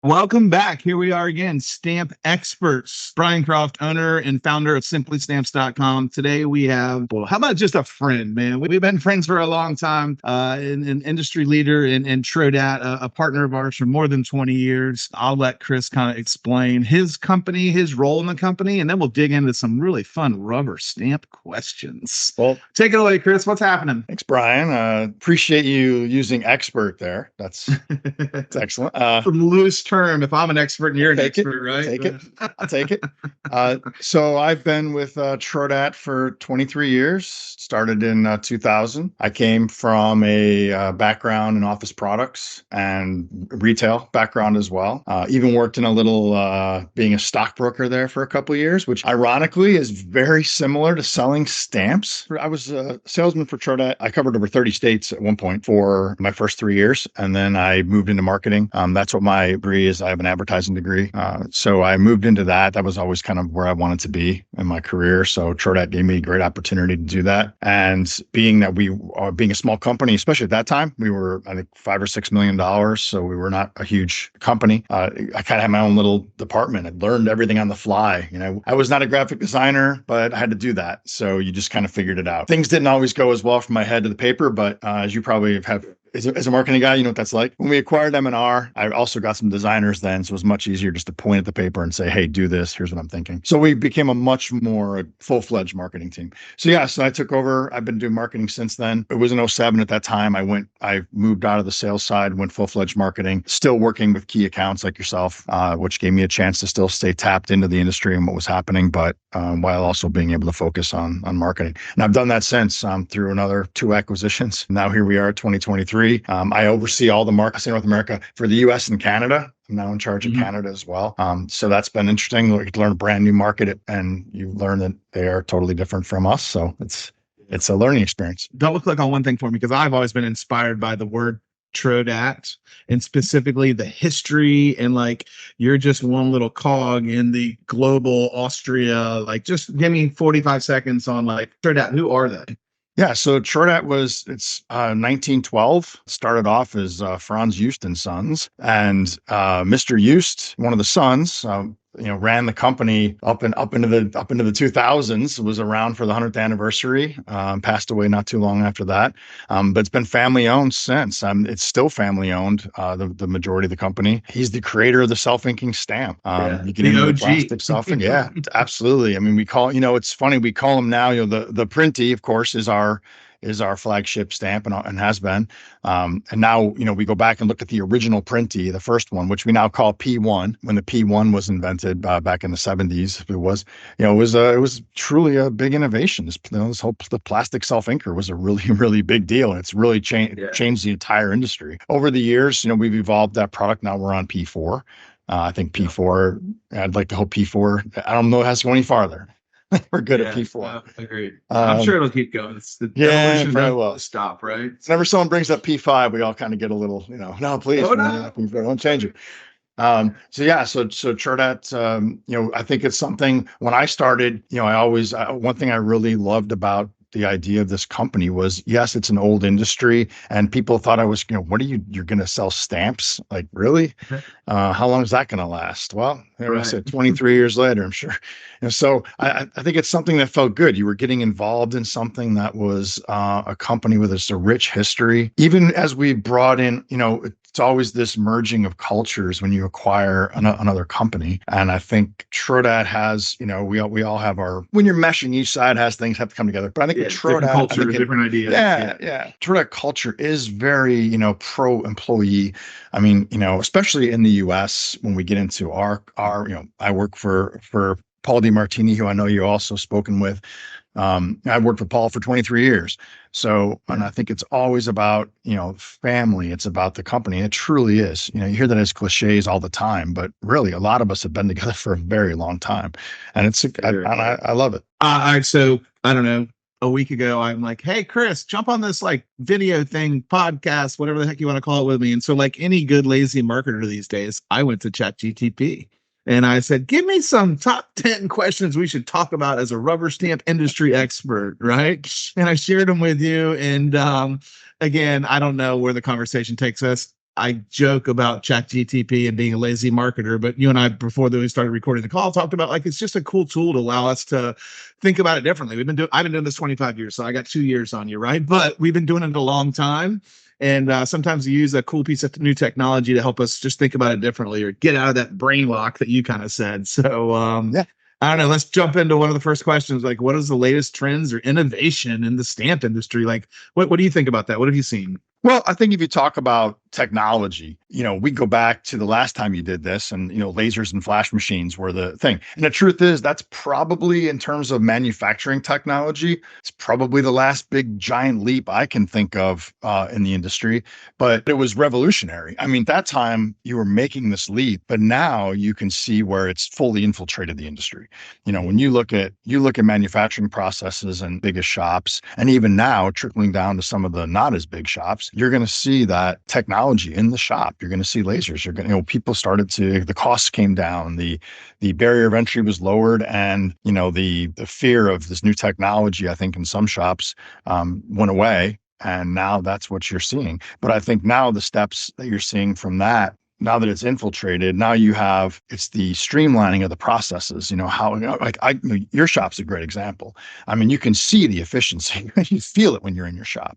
Welcome back. Here we are again, stamp experts. Brian Croft, owner and founder of SimplyStamps.com. Today we have, well, how about just a friend, man? We've been friends for a long time, an industry leader in Trodat, a partner of ours for more than 20 years. I'll let Chris kind of explain his company, his role in the company, and then we'll dig into some really fun rubber stamp questions. Well, take it away, Chris. What's happening? thanks, Brian. Appreciate you using expert there. That's excellent. Some loose term if I'm an expert and you're an expert, right? Take it. I'll take it. So I've been with Trodat for 23 years. Started in 2000. I came from a background in office products and retail background as well. Even worked in a little being a stockbroker there for a couple of years, which ironically is very similar to selling stamps. I was a salesman for Trodat. I covered over 30 states at one point for my first 3 years, and then I moved into marketing. That's what my degree is. I have an advertising degree. So I moved into that. That was always kind of where I wanted to be in my career. So Trodat gave me a great opportunity to do that. And being that we are being a small company, especially at that time, we were, I think, $5 or $6 million. So we were not a huge company. I kind of had my own little department. I learned everything on the fly. I was not a graphic designer, but I had to do that. So you just kind of figured it out. Things didn't always go as well from my head to the paper, but as you probably have as a marketing guy, you know what that's like. When we acquired M&R, I also got some designers then, so it was much easier just to point at the paper and say, hey, do this. Here's what I'm thinking. So we became a much more full-fledged marketing team. So I took over. I've been doing marketing since then. It was in 2007 at that time. I moved out of the sales side, went full-fledged marketing, still working with key accounts like yourself, which gave me a chance to still stay tapped into the industry and what was happening, but while also being able to focus on marketing. And I've done that since through another 2 acquisitions. Now here we are, 2023. I oversee all the markets in North America for the US and Canada. I'm now in charge of Canada as well. So that's been interesting. You learn a brand new market and you learn that they are totally different from us. So it's a learning experience. Double click on one thing for me, because I've always been inspired by the word Trodat and specifically the history, and like you're just one little cog in the global Austria. Like, just give me 45 seconds on like Trodat. Who are they? Yeah, so Trodat it's 1912. Started off as Franz Just and Sons, and Mr. Just, one of the sons, ran the company up into the 2000s. Was around for the 100th anniversary. Passed away not too long after that. But it's been family owned since. It's still family owned. The majority of the company. He's the creator of the self-inking stamp. You get into the plastic self-ink. Yeah, absolutely. I mean, it's funny. We call him now. The Printy, of course, is our flagship stamp and has been. And now, we go back and look at the original Printy, the first one, which we now call P1. When the P1 was invented back in the 70s, it was truly a big innovation. The plastic self-inker was a really, really big deal. And it's really changed the entire industry. Over the years, we've evolved that product. Now we're on P4. I think P4, I'd like to hope P4, I don't know, it has to go any farther. We're good at P4. Agreed. I'm sure it'll keep going. It's the very well stop, right? Whenever someone brings up P5, we all kind of get a little, no, please, don't change it. So Trodat, I think it's something. When I started, one thing I really loved about the idea of this company was, yes, it's an old industry, and people thought I was, you're going to sell stamps? Like, really? How long is that going to last? Well, I said 23 years later, I'm sure. So I think it's something that felt good. You were getting involved in something that was a company with a rich history. Even as we brought in, it's always this merging of cultures when you acquire another company. And I think Trodat has, we all have when you're meshing, each side has things have to come together. But I think Trodat culture, different ideas. Yeah. Trodat culture is very, pro-employee. I mean, especially in the US, when we get into our I work for Paul DiMartini, who I know you also spoken with. I worked with Paul for 23 years. So, and I think it's always about, family. It's about the company. It truly is. You hear that as cliches all the time, but really a lot of us have been together for a very long time. And I love it. All right. So I don't know. A week ago, I'm like, hey, Chris, jump on this like video thing, podcast, whatever the heck you want to call it with me. And so like any good lazy marketer these days, I went to ChatGPT. And I said, give me some top 10 questions we should talk about as a rubber stamp industry expert, right? And I shared them with you. And again, I don't know where the conversation takes us. I joke about ChatGTP and being a lazy marketer, but you and I, before we started recording the call, talked about like it's just a cool tool to allow us to think about it differently. I've been doing this 25 years, so I got 2 years on you, right? But we've been doing it a long time. And sometimes we use a cool piece of new technology to help us just think about it differently or get out of that brain lock that you kind of said. So, Yeah. I don't know. Let's jump into one of the first questions. Like, what is the latest trends or innovation in the stamp industry? Like, what do you think about that? What have you seen? Well, I think if you talk about technology, we go back to the last time you did this and, lasers and flash machines were the thing. And the truth is that's probably in terms of manufacturing technology, it's probably the last big giant leap I can think of in the industry, but it was revolutionary. I mean, that time you were making this leap, but now you can see where it's fully infiltrated the industry. When you look at manufacturing processes and biggest shops, and even now trickling down to some of the not as big shops, you're going to see that technology in the shop. You're going to see lasers. You're going to, people started to, the costs came down, the barrier of entry was lowered, and the fear of this new technology, I think in some shops went away. And now that's what you're seeing. But I think now the steps that you're seeing from that, now that it's infiltrated, now it's the streamlining of the processes, your shop's a great example. I mean, you can see the efficiency. You feel it when you're in your shop,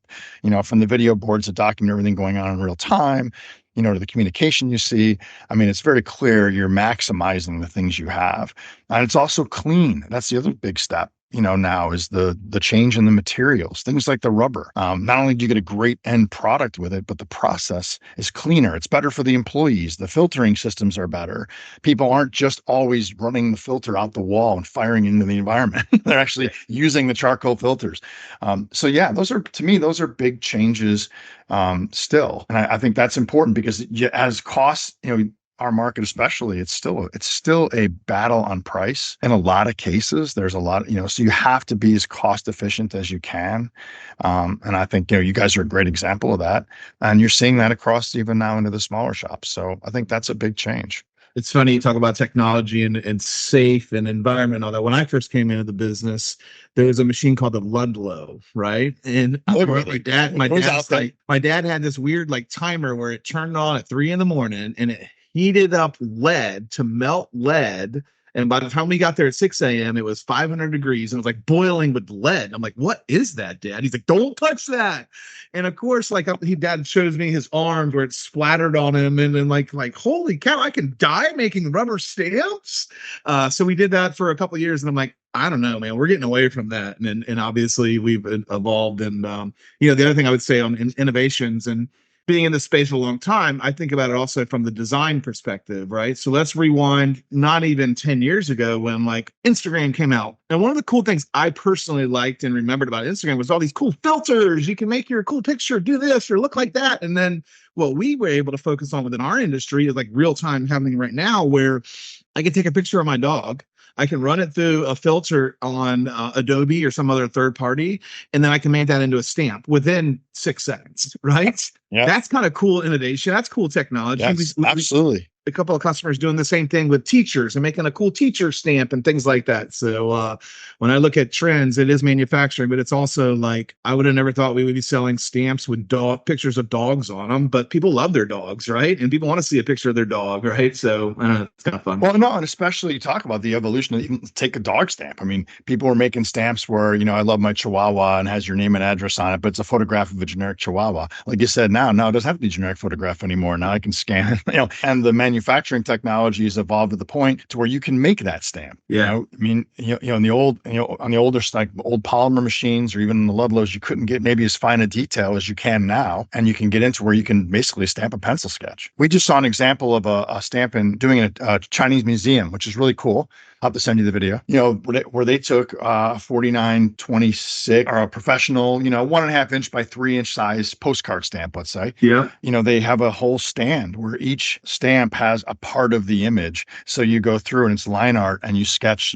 from the video boards that document everything going on in real time, to the communication you see. I mean, it's very clear you're maximizing the things you have. And it's also clean. That's the other big step. Now is the change in the materials, things like the rubber. Not only do you get a great end product with it, but the process is cleaner. It's better for the employees. The filtering systems are better. People aren't just always running the filter out the wall and firing into the environment. They're actually using the charcoal filters. So yeah, those are big changes still. And I think that's important because as costs, our market especially, it's still a battle on price in a lot of cases. There's a lot, so you have to be as cost efficient as you can. And I think, you guys are a great example of that. And you're seeing that across even now into the smaller shops. So I think that's a big change. It's funny you talk about technology and safe and environment and all that. When I first came into the business, there was a machine called the Ludlow, right? And my dad had this weird like timer where it turned on at 3 a.m. and it heated up lead to melt lead. And by the time we got there at 6 a.m., it was 500 degrees and it was like boiling with lead. I'm like, what is that, Dad? He's like, don't touch that. And of course, like Dad shows me his arms where it splattered on him and then like, holy cow, I can die making rubber stamps. So we did that for a couple of years. And I'm like, I don't know, man, we're getting away from that. And obviously we've evolved. And, the other thing I would say on innovations and being in this space for a long time, I think about it also from the design perspective, right? So let's rewind not even 10 years ago when like Instagram came out. And one of the cool things I personally liked and remembered about Instagram was all these cool filters. You can make your cool picture, do this or look like that. And then what we were able to focus on within our industry is like real time happening right now where I can take a picture of my dog. I can run it through a filter on Adobe or some other third party, and then I can make that into a stamp within 6 seconds, right? Yeah. That's kind of cool innovation. That's cool technology. Yes, absolutely. A couple of customers doing the same thing with teachers and making a cool teacher stamp and things like that. So when I look at trends, it is manufacturing, but it's also like I would have never thought we would be selling stamps with pictures of dogs on them, but people love their dogs, right? And people want to see a picture of their dog, right? So it's kind of fun. Well, no, and especially you talk about the evolution of even take a dog stamp. I mean, people were making stamps where, I love my Chihuahua and has your name and address on it, but it's a photograph of a generic Chihuahua. Like you said, now it doesn't have to be a generic photograph anymore. Now I can scan it, and the manufacturing technology has evolved to the point to where you can make that stamp. Yeah. I mean, in the old, on the older like old polymer machines or even in the Ludlows, you couldn't get maybe as fine a detail as you can now. And you can get into where you can basically stamp a pencil sketch. We just saw an example of a stamp in doing a Chinese museum, which is really cool. I'll have to send you the video, where they took 4926 or a professional, 1.5 inch by 3 inch size postcard stamp, let's say. Yeah. They have a whole stand where each stamp has a part of the image. So you go through and it's line art and you sketch,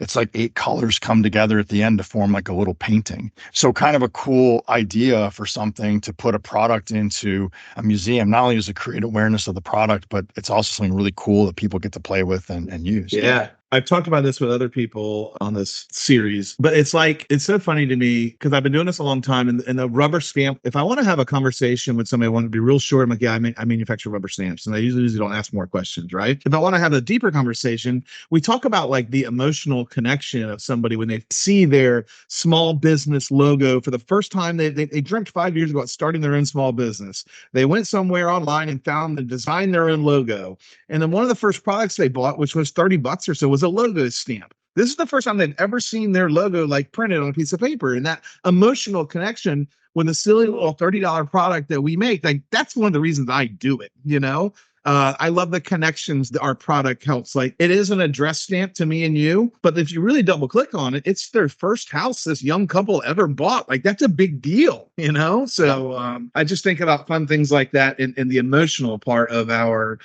it's like 8 colors come together at the end to form like a little painting. So kind of a cool idea for something to put a product into a museum. Not only does it create awareness of the product, but it's also something really cool that people get to play with and use. Yeah. I've talked about this with other people on this series, but it's like, it's so funny to me because I've been doing this a long time. And the rubber stamp, if I want to have a conversation with somebody, I want to be real short. I'm like, yeah, I manufacture rubber stamps. And I usually don't ask more questions, right? If I want to have a deeper conversation, we talk about like the emotional connection of somebody when they see their small business logo for the first time. They dreamt 5 years ago about starting their own small business. They went somewhere online and found and designed their own logo. And then one of the first products they bought, which was $30 or so, was a logo stamp. This is the first time they've ever seen their logo like printed on a piece of paper. And that emotional connection with a silly little $30 product that we make, like that's one of the reasons I do it, you know? I love the connections that our product helps. Like it is an address stamp to me and you, but if you really double click on it, it's their first house this young couple ever bought. Like that's a big deal, you know? So I just think about fun things like that in the emotional part of our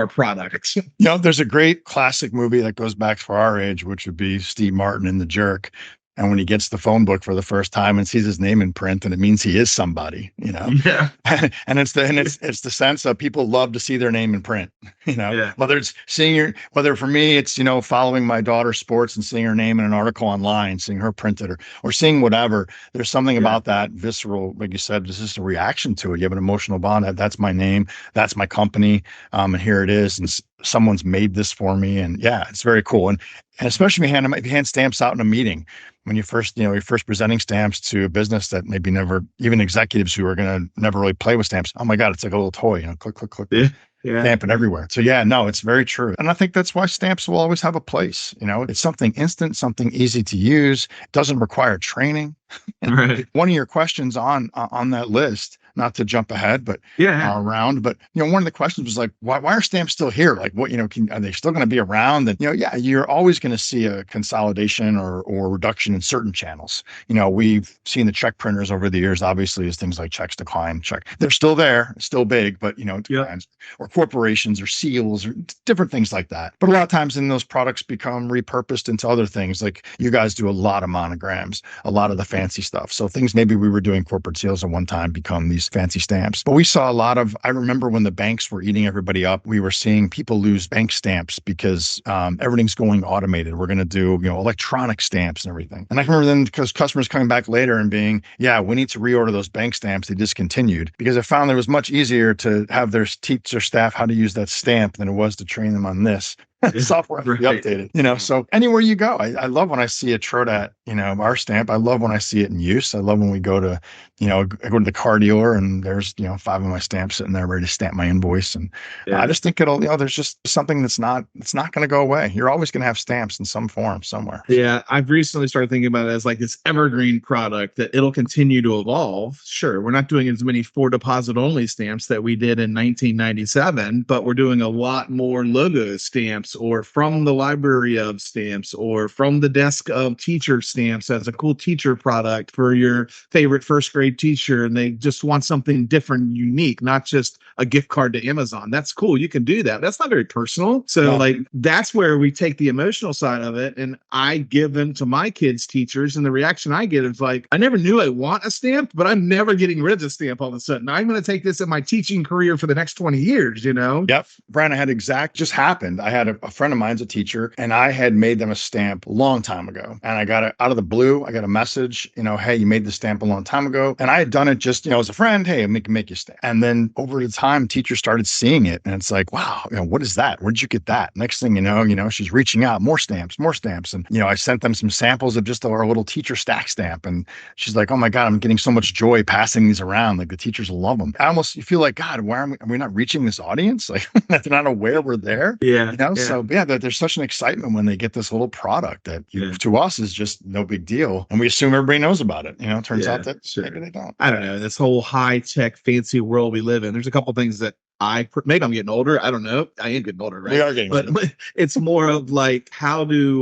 product. You know, there's a great classic movie that goes back for our age, which would be Steve Martin in The Jerk. And when he gets the phone book for the first time and sees his name in print, and it means he is somebody, you know. Yeah. And it's the sense of people love to see their name in print, you know. Yeah. Whether for me it's, you know, following my daughter's sports and seeing her name in an article online, seeing her printed, or seeing whatever. There's something about that visceral, like you said, there's just a reaction to it. You have an emotional bond. That's my name, that's my company, and here it is, and someone's made this for me, and yeah, it's very cool. And especially if you hand stamps out in a meeting, when you're first presenting stamps to a business that maybe never, even executives who are going to never really play with stamps. Oh my God, it's like a little toy, you know, click, click, click, Yeah. stamp it everywhere. So yeah, no, it's very true. And I think that's why stamps will always have a place. You know, it's something instant, something easy to use. It doesn't require training. Right. One of your questions on that list, not to jump ahead, but around, but you know, one of the questions was like, why are stamps still here? Like, what, you know, are they still going to be around? And you know, yeah, you're always going to see a consolidation or reduction in certain channels. You know, we've seen the check printers over the years, obviously, as things like checks decline, they're still there, still big, but you know, declines, or corporations or seals or different things like that. But a lot of times then those products become repurposed into other things. Like you guys do a lot of monograms, a lot of the fancy stuff. So things maybe we were doing corporate seals at one time become these fancy stamps. But we saw a lot of, I remember when the banks were eating everybody up, we were seeing people lose bank stamps because everything's going automated. We're going to do, you know, electronic stamps and everything. And I remember then because customers coming back later and being, yeah, we need to reorder those bank stamps. They discontinued because I found it was much easier to have teach their staff how to use that stamp than it was to train them on this. Software has to be updated, you know. So anywhere you go, I love when I see a Trodat, you know, our stamp. I love when I see it in use. I love when we go to, you know, I go to the car dealer and there's, you know, 5 of my stamps sitting there ready to stamp my invoice. And I just think it'll, you know, there's just something it's not going to go away. You're always going to have stamps in some form somewhere. Yeah. I've recently started thinking about it as like this evergreen product that it'll continue to evolve. Sure. We're not doing as many 4 deposit only stamps that we did in 1997, but we're doing a lot more logo stamps, or from the library of stamps, or from the desk of teacher stamps as a cool teacher product for your favorite first grade teacher. And they just want something different, unique, not just a gift card to Amazon. That's cool. You can do that. That's not very personal. So like, that's where we take the emotional side of it. And I give them to my kids' teachers. And the reaction I get is like, I never knew I want a stamp, but I'm never getting rid of the stamp all of a sudden. I'm going to take this in my teaching career for the next 20 years, you know? Yep. Brian, just happened. I had a friend of mine's a teacher, and I had made them a stamp a long time ago. And I got it out of the blue. I got a message, you know, hey, you made the stamp a long time ago. And I had done it just, you know, as a friend, hey, make you a stamp. And then over the time, teachers started seeing it. And it's like, wow, you know, what is that? Where'd you get that? Next thing you know, she's reaching out, more stamps. And, you know, I sent them some samples of just our little teacher stack stamp. And she's like, oh my God, I'm getting so much joy passing these around. Like the teachers will love them. You feel like, God, why are we not reaching this audience? Like they're not aware we're there. Yeah. You know, so yeah, there's such an excitement when they get this little product that to us is just no big deal. And we assume everybody knows about it. You know, it turns out that maybe they don't. I don't know. This whole high tech, fancy world we live in, there's a couple things that maybe I'm getting older. I don't know. I am getting older, right? We are getting older. But it's more of like, how do,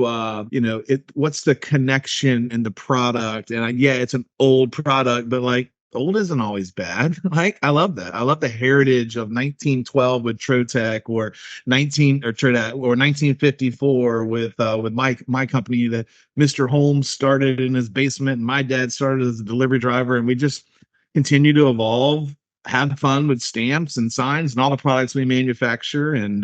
you know, what's the connection in the product? And it's an old product, but like, old isn't always bad. Like, I love that. I love the heritage of 1912 with Trotec, or 1954 with my company that Mr. Holmes started in his basement and my dad started as a delivery driver, and we just continue to evolve. have fun with stamps and signs and all the products we manufacture. And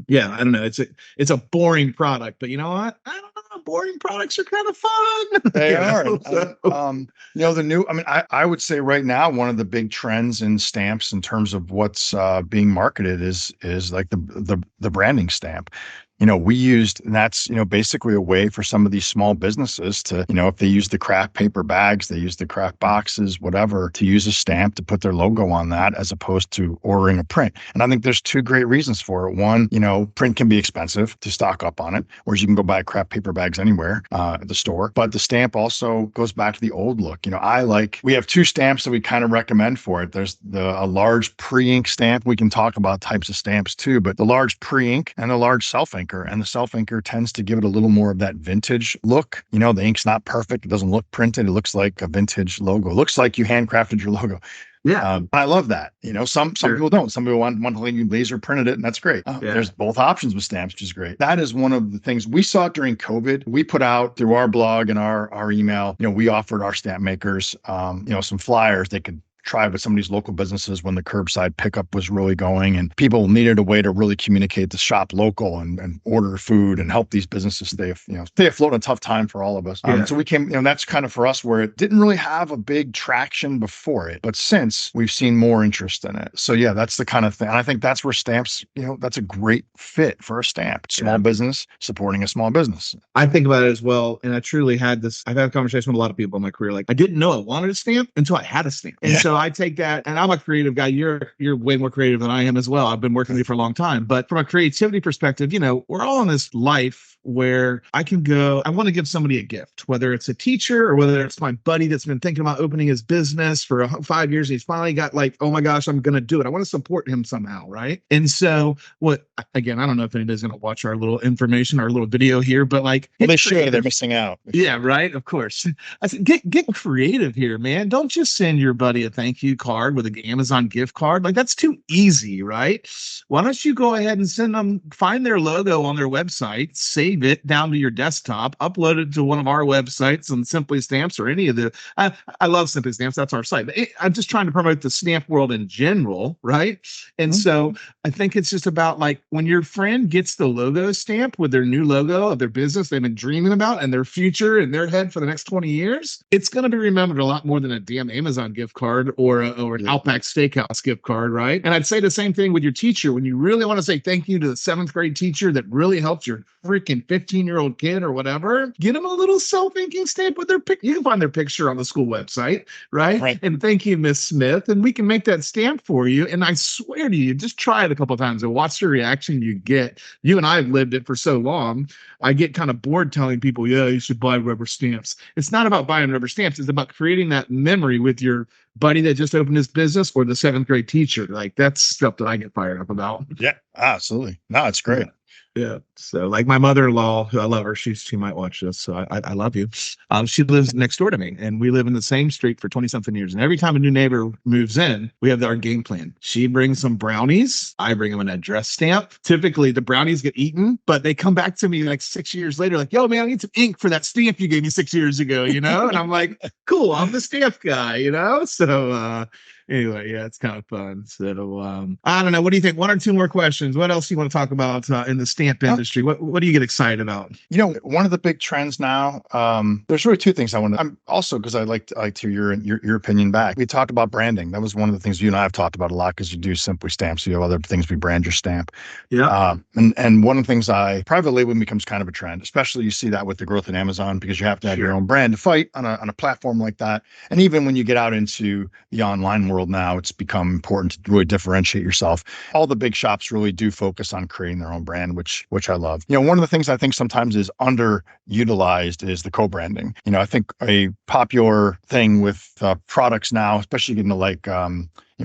yeah, I don't know. It's a boring product, but you know what? I don't know. Boring products are kind of fun. They You are. know? So, The new, I mean, I would say right now, one of the big trends in stamps in terms of what's being marketed is like the branding stamp. We used, and that's, basically a way for some of these small businesses to, if they use the craft paper bags, they use the craft boxes, whatever, to use a stamp to put their logo on that as opposed to ordering a print. And I think there's two great reasons for it. One, print can be expensive to stock up on it, whereas you can go buy craft paper bags anywhere at the store. But the stamp also goes back to the old look. We have two stamps that we kind of recommend for it. There's a large pre-ink stamp. We can talk about types of stamps too, but the large pre-ink and the large self-ink. And the self-inker tends to give it a little more of that vintage look. The ink's not perfect. It doesn't look printed. It looks like a vintage logo. It looks like you handcrafted your logo. yeah. I love that. Some Sure. people don't. Some people want to you laser printed it, and that's great. Yeah. There's both options with stamps, which is great. That is one of the things we saw during COVID. We put out through our blog and our email. We offered our stamp makers, some flyers they could try with some of these local businesses when the curbside pickup was really going, and people needed a way to really communicate to shop local and order food and help these businesses stay afloat in a tough time for all of us. Yeah. So we came, that's kind of for us where it didn't really have a big traction before it, but since we've seen more interest in it. So yeah, that's the kind of thing. And I think that's where stamps, that's a great fit for a stamp. Small business supporting a small business. I think about it as well. And I've had a conversation with a lot of people in my career. Like, I didn't know I wanted a stamp until I had a stamp. And so I take that, and I'm a creative guy. You're way more creative than I am as well. I've been working with you for a long time. But from a creativity perspective, we're all in this life where I want to give somebody a gift, whether it's a teacher or whether it's my buddy that's been thinking about opening his business for 5 years. And he's finally got like, oh my gosh, I'm going to do it. I want to support him somehow. Right. And so again, I don't know if anybody's going to watch our little information, our little video here, but like, they should, they're missing out. Yeah. Right. Of course. I said, get creative here, man. Don't just send your buddy a thank you card with an Amazon gift card. Like, that's too easy. Right. Why don't you go ahead and find their logo on their website, save it down to your desktop, upload it to one of our websites on Simply Stamps or any of the, I love Simply Stamps. That's our site. But I'm just trying to promote the stamp world in general. Right. And so I think it's just about like when your friend gets the logo stamp with their new logo of their business they've been dreaming about and their future in their head for the next 20 years, it's going to be remembered a lot more than a damn Amazon gift card or an Outback Steakhouse gift card. Right. And I'd say the same thing with your teacher. When you really want to say thank you to the 7th grade teacher that really helped your freaking 15-year-old kid or whatever, get them a little self-inking stamp with their picture. You can find their picture on the school website, right? And thank you, Miss Smith. And we can make that stamp for you. And I swear to you, just try it a couple of times and watch the reaction you get. You and I have lived it for so long. I get kind of bored telling people, yeah, you should buy rubber stamps. It's not about buying rubber stamps. It's about creating that memory with your buddy that just opened his business or the 7th grade teacher. Like, that's stuff that I get fired up about. Yeah, absolutely. No, it's great. Yeah. So like my mother-in-law, who I love her, she might watch this. So I love you. She lives next door to me and we live in the same street for 20 something years. And every time a new neighbor moves in, we have our game plan. She brings some brownies. I bring them an address stamp. Typically the brownies get eaten, but they come back to me like 6 years later, like, yo, man, I need some ink for that stamp you gave me 6 years ago, And I'm like, cool, I'm the stamp guy, So, anyway, yeah, it's kind of fun. So I don't know. What do you think? 1 or 2 more questions. What else do you want to talk about in the stamp industry? What do you get excited about? One of the big trends now, there's really 2 things I want to, I'm also, because I like to hear your opinion back. We talked about branding. That was one of the things you and I have talked about a lot because you do Simply Stamps. You have other things we brand your stamp. Yeah. And one of the things private labeling becomes kind of a trend, especially you see that with the growth in Amazon because you have to have your own brand to fight on a platform like that. And even when you get out into the online world now, it's become important to really differentiate yourself. All the big shops really do focus on creating their own brand, which I love. One of the things I think sometimes is underutilized is the co-branding. I think a popular thing with products now, especially getting to like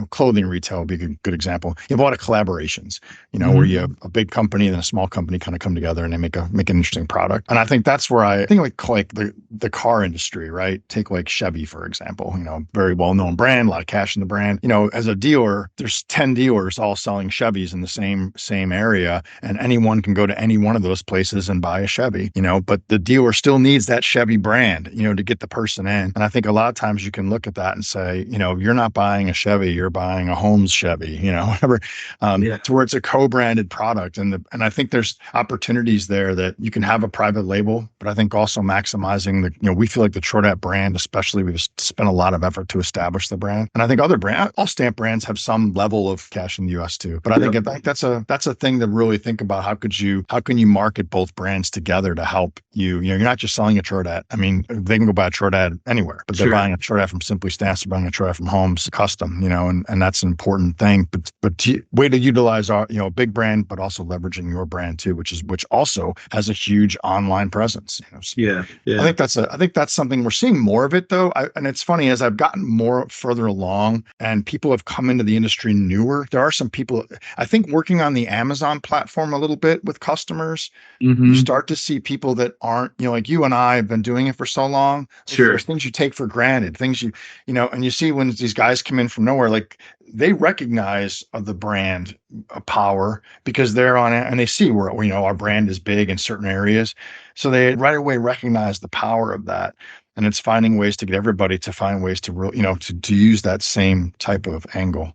clothing retail would be a good example. You have a lot of collaborations, where you have a big company and a small company kind of come together and they make an interesting product. And I think that's where I think like the car industry, right? Take like Chevy, for example, very well-known brand, a lot of cash in the brand. As a dealer, there's 10 dealers all selling Chevys in the same area. And anyone can go to any one of those places and buy a Chevy, but the dealer still needs that Chevy brand, to get the person in. And I think a lot of times you can look at that and say, you're not buying a Chevy, you're you're buying a Holmes Chevy, you know, whatever, to where it's a co-branded product. And I think there's opportunities there that you can have a private label, but I think also maximizing we feel like the Trodat brand, especially, we've spent a lot of effort to establish the brand. And I think all stamp brands have some level of cash in the US too. But I think that's a thing to really think about. How can you market both brands together to help you? You're not just selling a Trodat. I mean, they can go buy a Trodat anywhere, but they're buying a Trodat from SimplyStamps, they're buying a Trodat from Homes Custom, and that's an important thing. But way to utilize our, a big brand, but also leveraging your brand too, which also has a huge online presence. Yeah. I think that's something we're seeing more of it though. And it's funny, as I've gotten more further along and people have come into the industry newer, there are some people, I think, working on the Amazon platform a little bit with customers. You start to see people that aren't, like you and I have been doing it for so long. There's things you take for granted, things and you see when these guys come in from nowhere, like they recognize the brand power because they're on it and they see where, our brand is big in certain areas. So they right away recognize the power of that. And it's finding ways to get everybody to find ways to really, to use that same type of angle.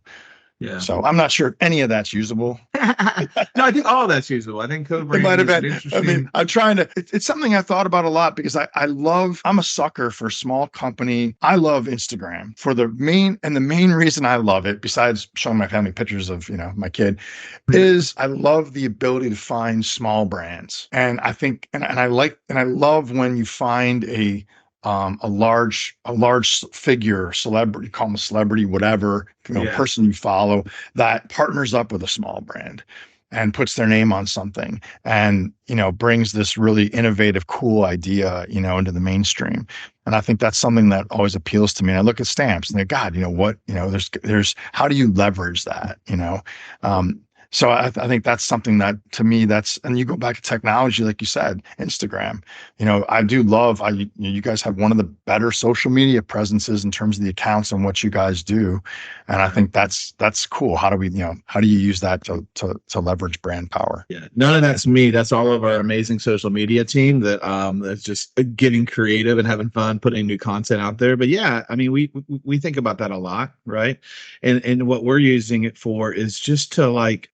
Yeah. So I'm not sure if any of that's usable. No, I think all of that's usable. I think code branding might have been. Interesting. I mean, I'm trying to. It's something I thought about a lot because I'm a sucker for small company. I love Instagram for the main reason I love it, besides showing my family pictures of my kid, is I love the ability to find small brands, and I think and I love when you find a large figure, celebrity, call them a celebrity, whatever, person you follow, that partners up with a small brand and puts their name on something and, brings this really innovative, cool idea, into the mainstream. And I think that's something that always appeals to me. And I look at stamps and think, God, there's how do you leverage that, So I think that's something that, to me, and you go back to technology, like you said, Instagram. I do love. You guys have one of the better social media presences in terms of the accounts and what you guys do, and I think that's cool. How do you use that to leverage brand power? Yeah, none of that's me. That's all of our amazing social media team that's just getting creative and having fun, putting new content out there. But yeah, I mean, we think about that a lot, right? And what we're using it for is just to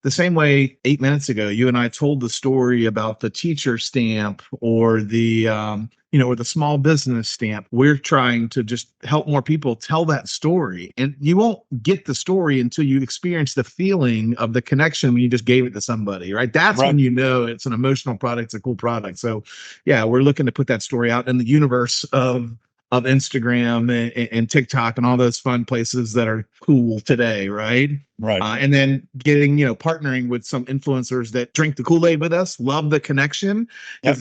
the same way 8 minutes ago, you and I told the story about the teacher stamp or the, or the small business stamp. We're trying to just help more people tell that story. And you won't get the story until you experience the feeling of the connection when you just gave it to somebody, right? That's when it's an emotional product, it's a cool product. So yeah, we're looking to put that story out in the universe of Instagram and TikTok and all those fun places that are cool today, right? Right. And then getting, partnering with some influencers that drink the Kool-Aid with us, love the connection. Yep.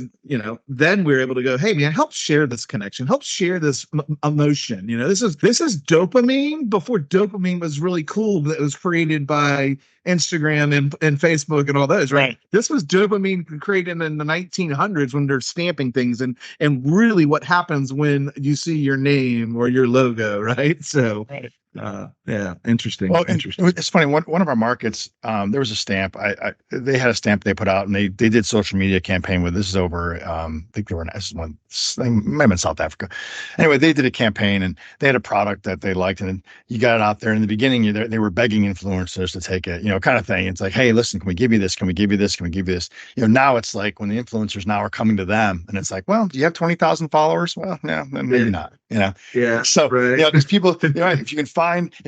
Then we're able to go, hey man, help share this connection, help share this emotion. This is dopamine before dopamine was really cool. That was created by Instagram and Facebook and all those, right? This was dopamine created in the 1900s when they're stamping things and really what happens when you see your name or your logo, right? So yeah, interesting. Well, interesting. It's funny. One of our markets, there was a stamp. They had a stamp they put out, and they did social media campaign with. This is over. I think they were might have been South Africa. Anyway, they did a campaign, and they had a product that they liked, and you got it out there. In the beginning, they were begging influencers to take it, kind of thing. It's like, hey, listen, can we give you this? Can we give you this? Can we give you this? Now it's like when the influencers now are coming to them, and it's like, well, do you have 20,000 followers? Well, yeah, maybe not. Yeah. So because people, if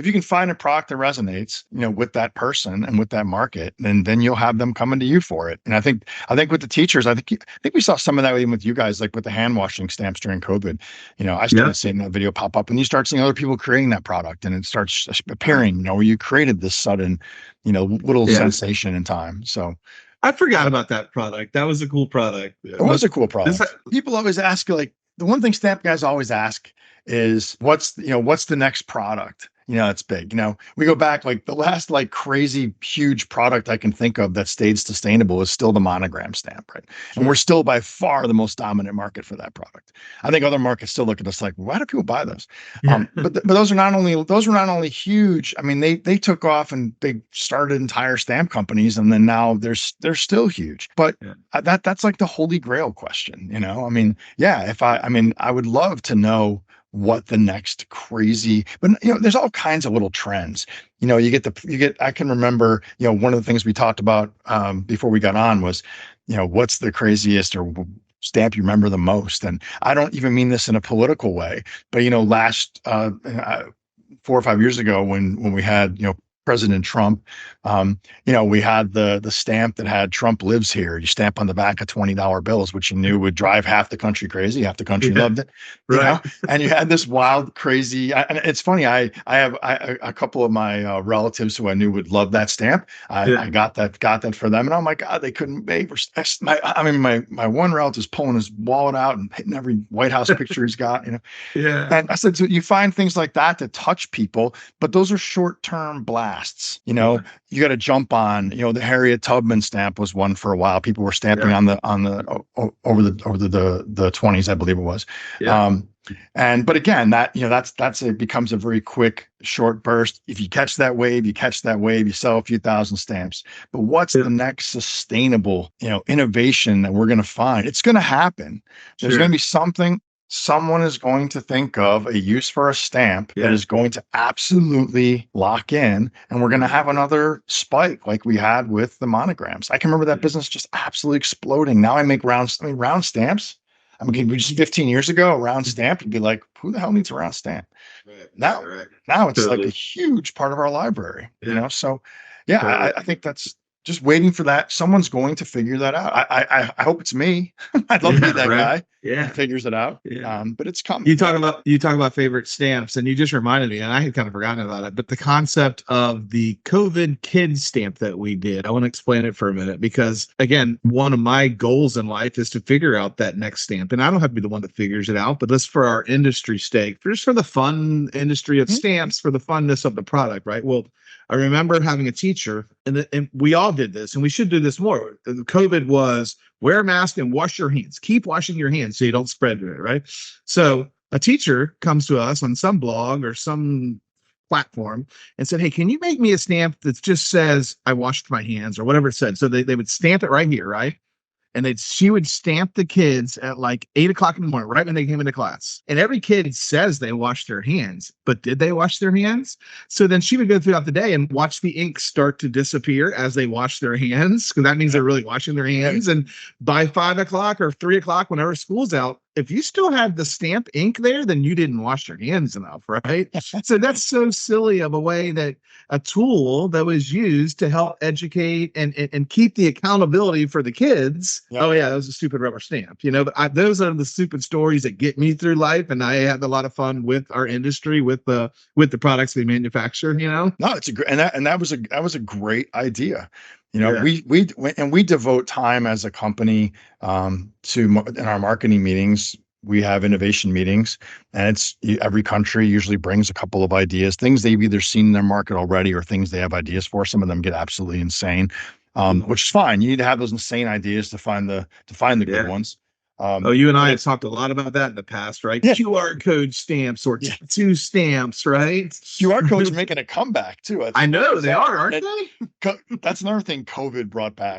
you can find a product that resonates, with that person and with that market, then you'll have them coming to you for it. And I think with the teachers, I think we saw some of that even with you guys, like with the hand washing stamps during COVID. I started seeing that video pop up, and you start seeing other people creating that product, and it starts appearing, where you created this sudden, little sensation in time. So I forgot about that product. That was a cool product. It was a cool product. People always ask, the one thing stamp guys always ask is what's the next product? It's big. We go back, the last crazy huge product I can think of that stayed sustainable is still the monogram stamp, right? Sure. And we're still by far the most dominant market for that product. I think other markets still look at us like, why do people buy those? But those are not only huge. I mean, they took off and they started entire stamp companies, and then now they're still huge. But that's like the holy grail question. I mean, yeah, I would love to know what the next crazy, but there's all kinds of little trends. I can remember, one of the things we talked about before we got on was, what's the craziest or stamp you remember the most? And I don't even mean this in a political way, but last 4 or 5 years ago when we had, President Trump, we had the stamp that had Trump lives here. You stamp on the back of $20 bills, which you knew would drive half the country crazy. Half the country loved it, Right. And you had this wild, crazy. And it's funny. I have a couple of my relatives who I knew would love that stamp. I got that for them, and oh my God, they couldn't pay for. My one relative's pulling his wallet out and hitting every White House picture he's got. Yeah. And I said, so you find things like that to touch people, but those are short-term blasts. You got to jump on. The Harriet Tubman stamp was one for a while. People were stamping on the over the 20s, I believe it was. Yeah. But again, it becomes a very quick, short burst. If you catch that wave, you sell a few thousand stamps. But what's the next sustainable, innovation that we're going to find? It's going to happen. There's going to be something. Someone is going to think of a use for a stamp that is going to absolutely lock in, and we're going to have another spike like we had with the monograms. I can remember that business just absolutely exploding. Now I make round stamps. I mean, just 15 years ago, a round stamp, you'd be like, who the hell needs a round stamp? Right. Now it's like a huge part of our library, So yeah, I think that's just waiting for that. Someone's going to figure that out. I hope it's me. I'd love to be that guy. Yeah, who figures it out. Yeah. But it's coming. You talk about favorite stamps, and you just reminded me, and I had kind of forgotten about it. But the concept of the COVID kids stamp that we did, I want to explain it for a minute because, again, one of my goals in life is to figure out that next stamp, and I don't have to be the one that figures it out, but just for our industry stake, just for the fun industry of stamps, for the funness of the product, right? Well, I remember having a teacher, and we all did this, and we should do this more. COVID was wear a mask and wash your hands. Keep washing your hands so you don't spread it, right? So a teacher comes to us on some blog or some platform and said, hey, can you make me a stamp that just says I washed my hands or whatever it said? So they would stamp it right here, right? And she would stamp the kids at like 8 o'clock in the morning, right when they came into class. And every kid says they washed their hands, but did they wash their hands? So then she would go throughout the day and watch the ink start to disappear as they wash their hands, because that means they're really washing their hands. And by 5 o'clock or 3 o'clock, whenever school's out, if you still had the stamp ink there, then you didn't wash your hands enough, right? So that's so silly of a way that a tool that was used to help educate and keep the accountability for the kids. Yep. Oh yeah, that was a stupid rubber stamp, But those are the stupid stories that get me through life, and I had a lot of fun with our industry, with the products we manufacture. No, it's a great, and that was a great idea. We devote time as a company to in our marketing meetings. We have innovation meetings, and every country usually brings a couple of ideas, things they've either seen in their market already or things they have ideas for. Some of them get absolutely insane, which is fine. You need to have those insane ideas to find the good ones. You and I have talked a lot about that in the past, right? Yeah. QR code stamps or tattoo stamps, right? QR codes are making a comeback too. I know they are, aren't they? That's another thing COVID brought back.